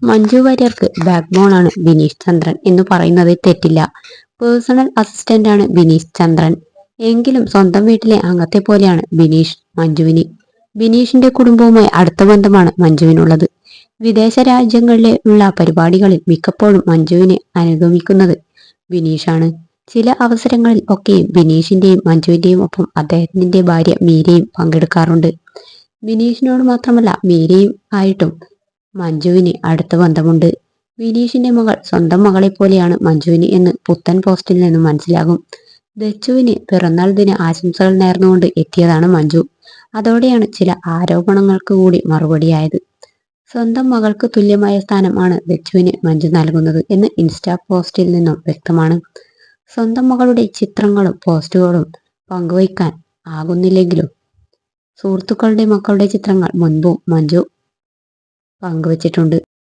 Manju വാര്യർക്ക് back ബോണാണ് Bineesh ചന്ദ്രൻ എന്ന് പറയുന്നത് തെറ്റില്ല. പേഴ്സണൽ അസിസ്റ്റന്റ് ആണ് ബിനീഷ് ചന്ദ്രൻ. എങ്കിലും സ്വന്തം വീട്ടിലെ അംഗത്തെ പോലെയാണ് ബിനീഷ് മഞ്ജുവിന്. ബിനീഷിന്റെ കുടുംബവുമായി അടുത്ത ബന്ധമാണ് മഞ്ജുവിനുള്ളത്. വിദേശ രാജ്യങ്ങളിലെ ഉള്ള പരിപാടികളിൽ മിക്കപ്പോഴും മഞ്ജുവിനെ അനുഗമിക്കുന്നത് ബിനീഷാണ്. ചില അവസരങ്ങളിൽ ഒക്കെയും ബിനീഷിന്റെയും മഞ്ജുവിന്റെയും ഒപ്പം അദ്ദേഹത്തിന്റെ ഭാര്യ മീരയും പങ്കെടുക്കാറുണ്ട്. ബിനീഷിനോട് മാത്രമല്ല മീരയും ആയിട്ടും മഞ്ജുവിന് അടുത്ത ബന്ധമുണ്ട്. ബിനീഷിന്റെ മകൾ സ്വന്തം മകളെ പോലെയാണ് മഞ്ജുവിന് എന്ന് പുത്തൻ പോസ്റ്റിൽ നിന്നും മനസ്സിലാകും. ദച്ചുവിന് പിറന്നാൾ ദിന ആശംസകൾ നേർന്നുകൊണ്ട് എത്തിയതാണ് മഞ്ജു. അതോടെയാണ് ചില ആരോപണങ്ങൾക്ക് കൂടി മറുപടിയായത്. സ്വന്തം മകൾക്ക് തുല്യമായ സ്ഥാനം ആണ് ദച്ചുവിന് മഞ്ജു നൽകുന്നത് എന്ന് ഇൻസ്റ്റാ പോസ്റ്റിൽ നിന്നും വ്യക്തമാണ്. സ്വന്തം മകളുടെ ചിത്രങ്ങളും പോസ്റ്റുകളും പങ്കുവയ്ക്കാൻ ആകുന്നില്ലെങ്കിലും സുഹൃത്തുക്കളുടെ മക്കളുടെ ചിത്രങ്ങൾ മുൻപും മഞ്ജു പങ്കുവച്ചിട്ടുണ്ട്.